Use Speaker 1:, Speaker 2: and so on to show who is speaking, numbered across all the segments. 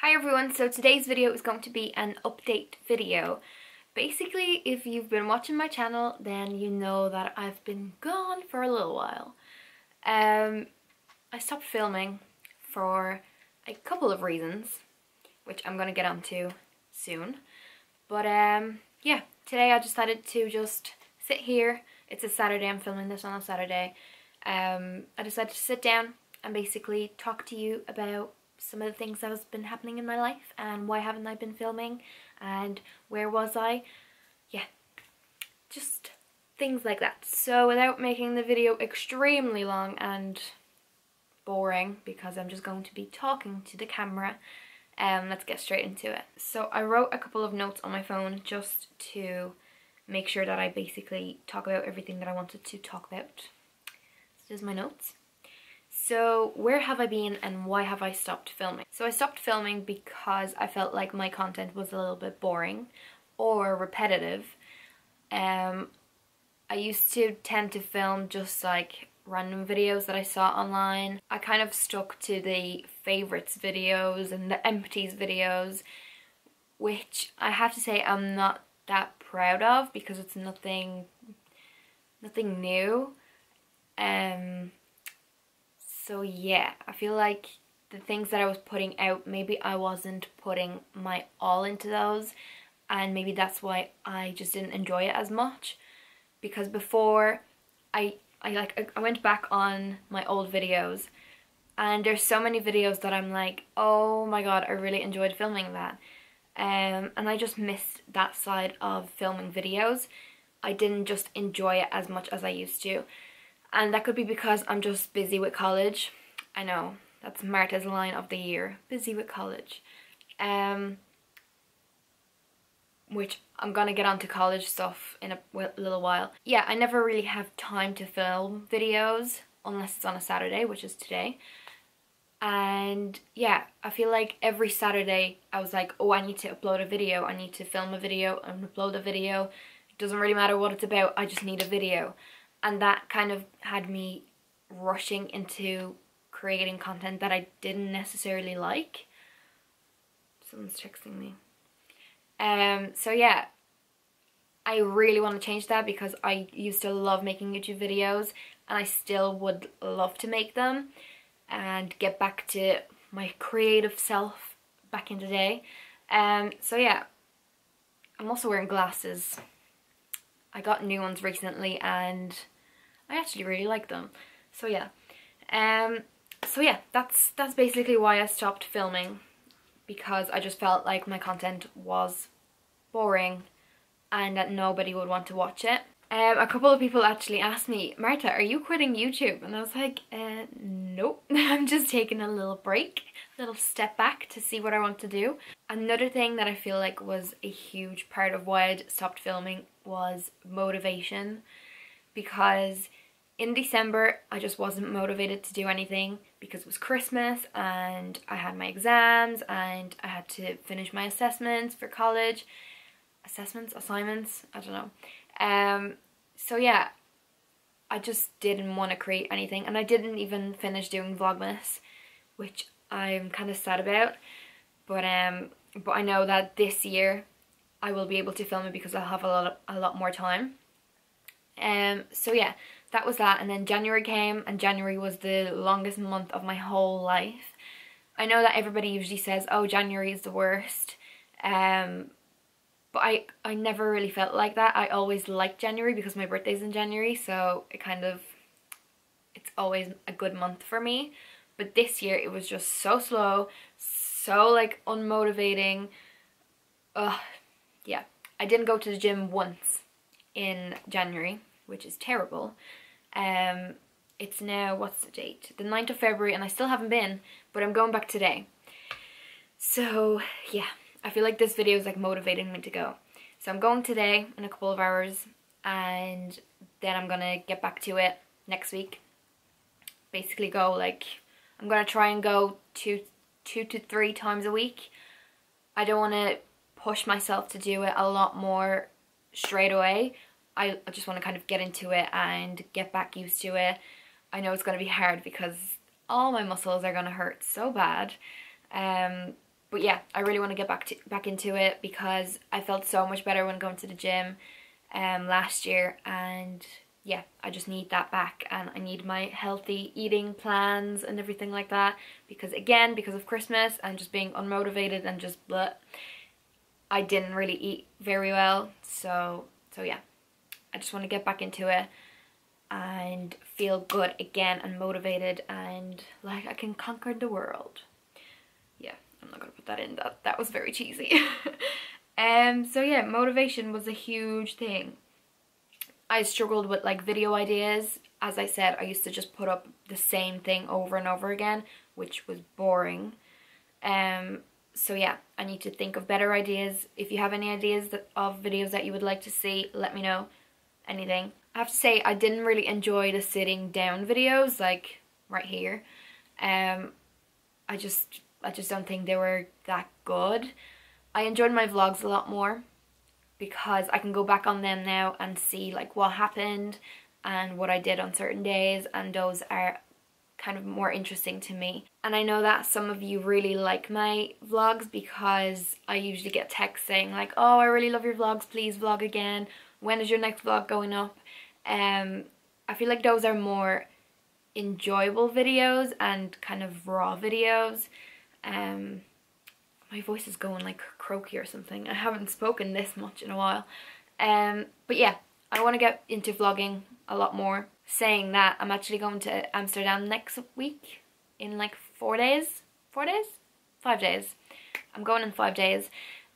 Speaker 1: Hi everyone, so today's video is going to be an update video. Basically, if you've been watching my channel, then you know that I've been gone for a little while. I stopped filming for a couple of reasons, which I'm going to get onto soon. But yeah, today I decided to just sit here. It's a Saturday, I'm filming this on a Saturday. I decided to sit down and basically talk to you about some of the things that has been happening in my life and why haven't I been filming and where was I. Yeah, just things like that. So without making the video extremely long and boring, because I'm just going to be talking to the camera, let's get straight into it. So I wrote a couple of notes on my phone just to make sure that I basically talk about everything that I wanted to talk about. So there's my notes. So where have I been and why have I stopped filming? So I stopped filming because I felt like my content was a little bit boring or repetitive. I used to tend to film just like random videos that I saw online. I kind of stuck to the favorites videos and the empties videos, which I have to say I'm not that proud of because it's nothing new. So yeah, I feel like the things that I was putting out, maybe I wasn't putting my all into those, and maybe that's why I just didn't enjoy it as much. Because before, I went back on my old videos, and there's so many videos that I'm like, oh my god, I really enjoyed filming that. And I just missed that side of filming videos. I didn't just enjoy it as much as I used to. And that could be because I'm just busy with college. I know, that's Marta's line of the year. Busy with college. Which I'm gonna get onto college stuff in a little while. Yeah, I never really have time to film videos unless it's on a Saturday, which is today. And yeah, I feel like every Saturday I was like, oh, I need to upload a video. I need to film a video and upload a video. It doesn't really matter what it's about, I just need a video. And that kind of had me rushing into creating content that I didn't necessarily like. Someone's texting me. So yeah, I really want to change that because I used to love making YouTube videos and I still would love to make them and get back to my creative self back in the day. So yeah, I'm also wearing glasses. I got new ones recently and I actually really like them. So yeah. So yeah, that's basically why I stopped filming, because I just felt like my content was boring and that nobody would want to watch it. A couple of people actually asked me, Marta, are you quitting YouTube? And I was like, nope. I'm just taking a little break, a little step back to see what I want to do. Another thing that I feel like was a huge part of why I stopped filming was motivation, because in December I just wasn't motivated to do anything because it was Christmas and I had my exams and I had to finish my assessments for college. Assignments, I don't know. So yeah, I just didn't want to create anything, and I didn't even finish doing Vlogmas, which I'm kind of sad about. But I know that this year I will be able to film it because I'll have a lot more time. So yeah, that was that. And then January came, and January was the longest month of my whole life. I know that everybody usually says, oh, January is the worst. But I never really felt like that. I always liked January because my birthday's in January, so it's always a good month for me. But this year it was just so slow, so like unmotivating. Yeah, I didn't go to the gym once in January, which is terrible. It's now, what's the date? The 9th of February, and I still haven't been, but I'm going back today. So yeah, I feel like this video is like motivating me to go. So I'm going today in a couple of hours, and then I'm gonna get back to it next week. Basically go like, I'm gonna try and go two to three times a week. I don't want to push myself to do it a lot more straight away. I just want to kind of get into it and get back used to it. I know it's going to be hard because all my muscles are going to hurt so bad. But yeah, I really want to get back into it because I felt so much better when going to the gym last year, and yeah, I just need that back, and I need my healthy eating plans and everything like that, because again, because of Christmas and just being unmotivated and just bleh, I didn't really eat very well. So yeah, I just want to get back into it and feel good again and motivated and like I can conquer the world. Yeah, I'm not gonna put that in, that was very cheesy. So yeah, motivation was a huge thing. I struggled with like video ideas. As I said, I used to just put up the same thing over and over again, which was boring. So yeah, I need to think of better ideas. If you have any ideas of videos that you would like to see, let me know. Anything. I have to say, I didn't really enjoy the sitting down videos, like right here. I just don't think they were that good. I enjoyed my vlogs a lot more because I can go back on them now and see like what happened and what I did on certain days, and those are kind of more interesting to me. And I know that some of you really like my vlogs because I usually get texts saying like, oh, I really love your vlogs, please vlog again. When is your next vlog going up? I feel like those are more enjoyable videos and kind of raw videos. My voice is going like croaky or something. I haven't spoken this much in a while. But yeah, I want to get into vlogging a lot more. Saying that, I'm actually going to Amsterdam next week in like 4 days. 4 days? 5 days. I'm going in 5 days.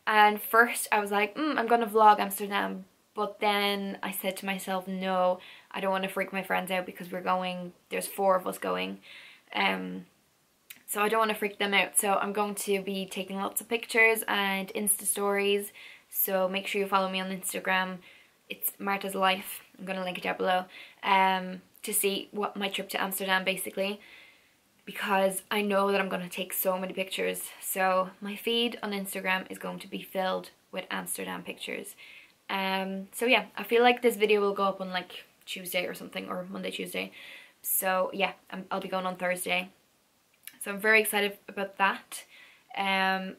Speaker 1: And first I was like, I'm going to vlog Amsterdam. But then I said to myself, no, I don't want to freak my friends out because we're going, there's 4 of us going. So I don't want to freak them out. So I'm going to be taking lots of pictures and Insta stories. So make sure you follow me on Instagram. It's Marta's Life. I'm going to link it down below. To see what my trip to Amsterdam basically. Because I know that I'm going to take so many pictures. So my feed on Instagram is going to be filled with Amsterdam pictures. So yeah, I feel like this video will go up on like Tuesday or something, or Monday, Tuesday. So yeah, I'll be going on Thursday. So I'm very excited about that. And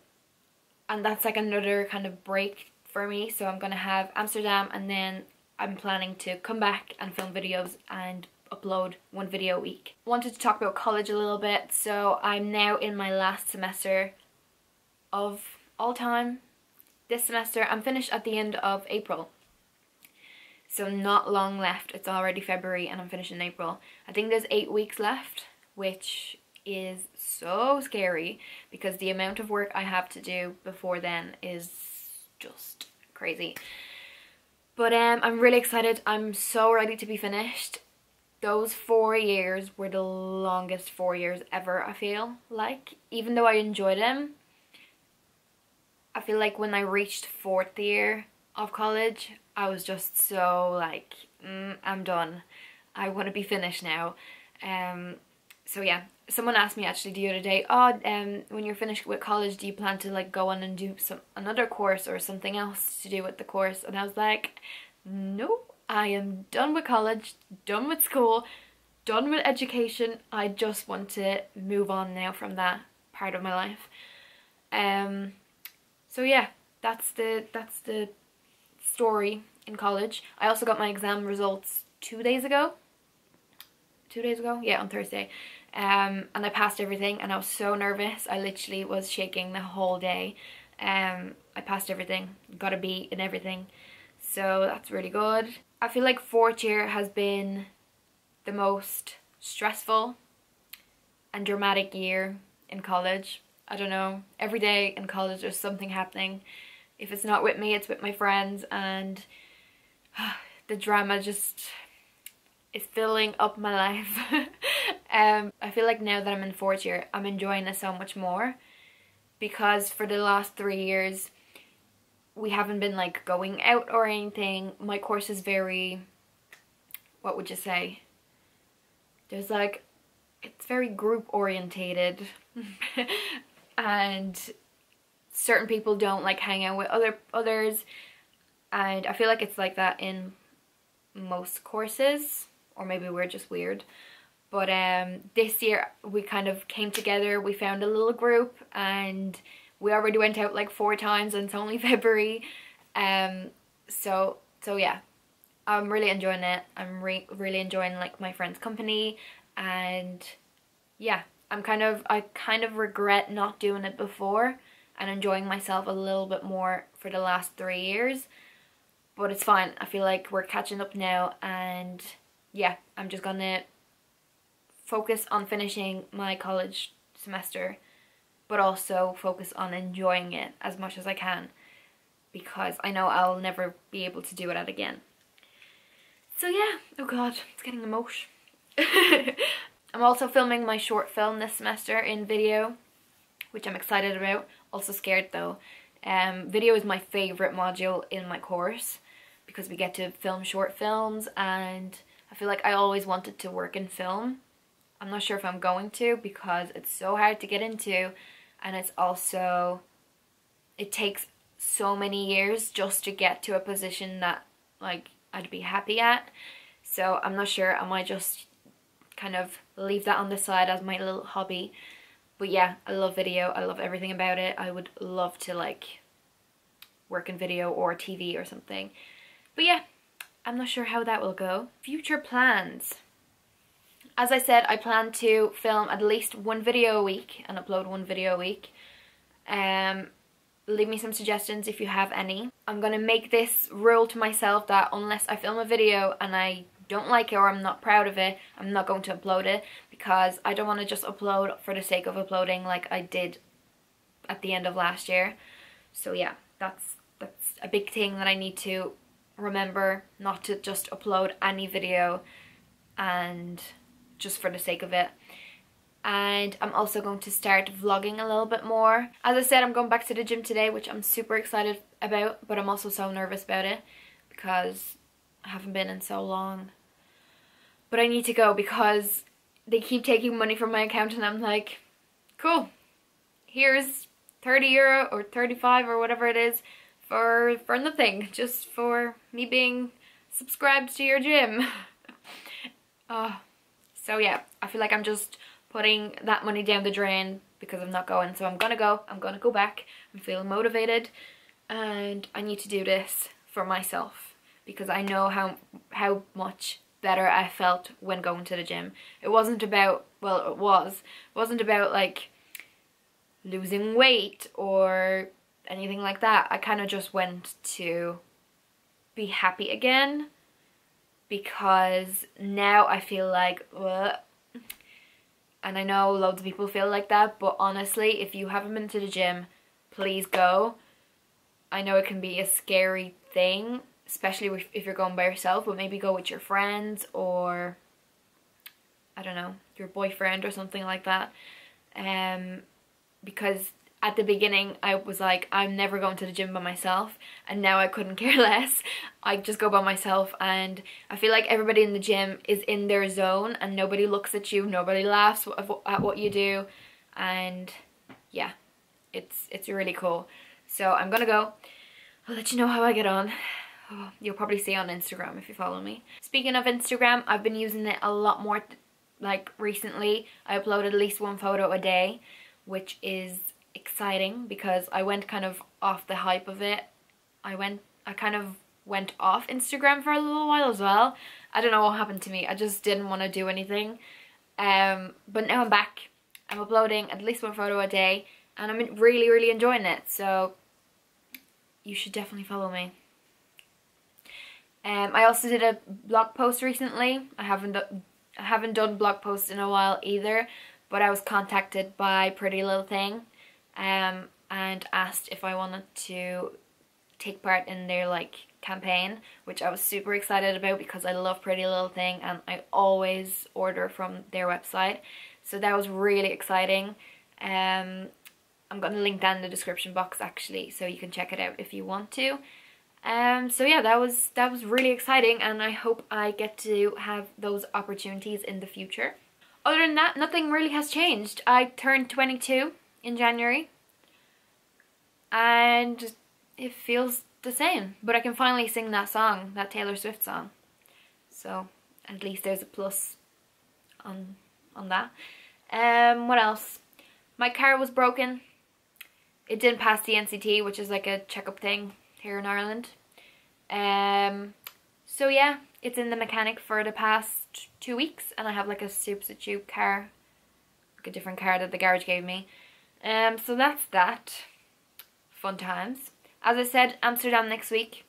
Speaker 1: that's like another kind of break for me. So I'm going to have Amsterdam, and then I'm planning to come back and film videos and upload 1 video a week. I wanted to talk about college a little bit. So I'm now in my last semester of all time. This semester I'm finished at the end of April. So not long left. It's already February and I'm finished in April. I think there's 8 weeks left, which is so scary because the amount of work I have to do before then is just crazy. But I'm really excited. I'm so ready to be finished. Those 4 years were the longest 4 years ever, I feel like. Even though I enjoyed them, I feel like when I reached 4th year of college, I was just so like, I'm done. I want to be finished now. So yeah, someone asked me actually the other day, when you're finished with college, do you plan to like go on and do another course or something else to do with the course? And I was like, no, I am done with college, done with school, done with education. I just want to move on now from that part of my life. So yeah, that's the story in college. I also got my exam results 2 days ago. 2 days ago? Yeah, on Thursday. And I passed everything and I was so nervous. I literally was shaking the whole day. I passed everything, got a B in everything. So that's really good. I feel like 4th year has been the most stressful and dramatic year in college. I don't know, every day in college there's something happening. If it's not with me, it's with my friends, and the drama just is filling up my life. I feel like now that I'm in 4th year, I'm enjoying it so much more, because for the last 3 years we haven't been like going out or anything. My course is very, what would you say? There's like, it's very group orientated. And certain people don't like hang out with others, and I feel like it's like that in most courses, or maybe we're just weird. But this year we kind of came together, we found a little group and We already went out like 4 times and it's only February. So yeah, I'm really enjoying it. I'm really enjoying like my friend's company, and yeah, I kind of regret not doing it before and enjoying myself a little bit more for the last 3 years. But it's fine. I feel like we're catching up now, and yeah, I'm just gonna focus on finishing my college semester, but also focus on enjoying it as much as I can, because I know I'll never be able to do it again. So yeah, oh god, it's getting emotional. I'm also filming my short film this semester in video, which I'm excited about. Also scared though. Video is my favourite module in my course because we get to film short films, and I feel like I always wanted to work in film. I'm not sure if I'm going to, because it's so hard to get into, and it's also, it takes so many years just to get to a position that like I'd be happy at. So I'm not sure, I might just kind of leave that on the side as my little hobby. But yeah, I love video, I love everything about it. I would love to like work in video or TV or something. But yeah, I'm not sure how that will go. Future plans. As I said, I plan to film at least 1 video a week and upload 1 video a week. Leave me some suggestions if you have any. I'm gonna make this rule to myself that unless I film a video and I don't like it or I'm not proud of it, I'm not going to upload it, because I don't want to just upload for the sake of uploading like I did at the end of last year. So yeah, that's a big thing that I need to remember, not to just upload any video and just for the sake of it. And I'm also going to start vlogging a little bit more. As I said, I'm going back to the gym today, which I'm super excited about, but I'm also so nervous about it because I haven't been in so long. But I need to go because they keep taking money from my account, and I'm like, cool, here's 30 euro or 35 or whatever it is for nothing, just for me being subscribed to your gym. So yeah, I feel like I'm just putting that money down the drain because I'm not going. So I'm gonna go back. I'm feeling motivated, and I need to do this for myself because I know how much better I felt when going to the gym. It wasn't about, well, it wasn't about like losing weight or anything like that. I kind of just went to be happy again, because now I feel like, ugh. And I know loads of people feel like that, but honestly, if you haven't been to the gym, please go. I know it can be a scary thing, especially if you're going by yourself, but maybe go with your friends or, I don't know, your boyfriend or something like that. Because at the beginning I was like, I'm never going to the gym by myself, and now I couldn't care less. I just go by myself, and I feel like everybody in the gym is in their zone and nobody looks at you, nobody laughs at what you do, and yeah, it's really cool. So I'm gonna go. I'll let you know how I get on. Oh, you'll probably see on Instagram if you follow me. Speaking of Instagram, I've been using it a lot more like recently. I upload at least 1 photo a day, which is exciting because I went kind of off the hype of it. I kind of went off Instagram for a little while as well. I don't know what happened to me. I just didn't want to do anything. But now I'm back. I'm uploading at least 1 photo a day, and I'm really enjoying it. So you should definitely follow me. I also did a blog post recently. I haven't done blog posts in a while either, but I was contacted by Pretty Little Thing and asked if I wanted to take part in their like campaign, which I was super excited about because I love Pretty Little Thing and I always order from their website. So that was really exciting. I'm going to link that in the description box actually, so you can check it out if you want to. So yeah, that was really exciting, and I hope I get to have those opportunities in the future. Other than that, nothing really has changed. I turned 22 in January, and it feels the same, but I can finally sing that song, that Taylor Swift song. So at least there's a plus on that. What else? My car was broken. it didn't pass the NCT, which is like a checkup thing here in Ireland. So yeah, it's in the mechanic for the past 2 weeks, and I have like a substitute car, like a different car that the garage gave me. So that's that. Fun times. As I said, Amsterdam next week.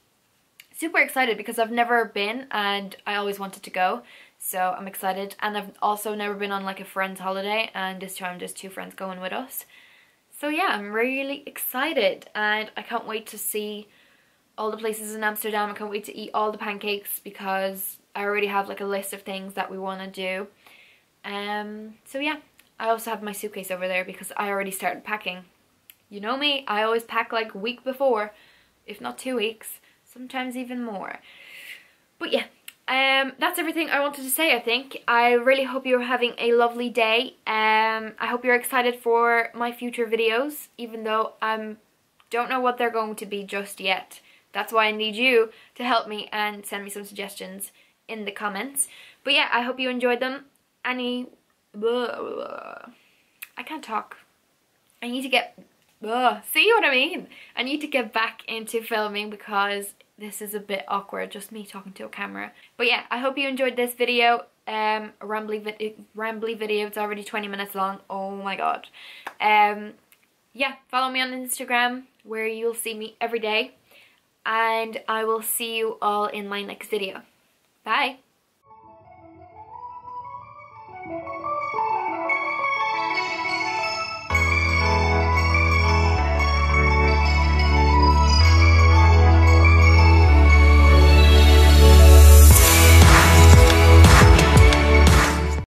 Speaker 1: Super excited because I've never been and I always wanted to go. So I'm excited. And I've also never been on like a friend's holiday, and this time there's 2 friends going with us. So yeah, I'm really excited and I can't wait to see all the places in Amsterdam. I can't wait to eat all the pancakes because I already have like a list of things that we want to do. So yeah, I also have my suitcase over there because I already started packing. You know me, I always pack like a week before, if not 2 weeks, sometimes even more. But yeah, that's everything I wanted to say, I think. I really hope you're having a lovely day. I hope you're excited for my future videos, even though I don't know what they're going to be just yet. That's why I need you to help me and send me some suggestions in the comments. But yeah, I hope you enjoyed them. I can't talk. I need to get... see what I mean? I need to get back into filming because this is a bit awkward, just me talking to a camera. But yeah, I hope you enjoyed this video. Rambly video. It's already 20 minutes long. Oh my god. Yeah, follow me on Instagram where you'll see me every day. And I will see you all in my next video. Bye!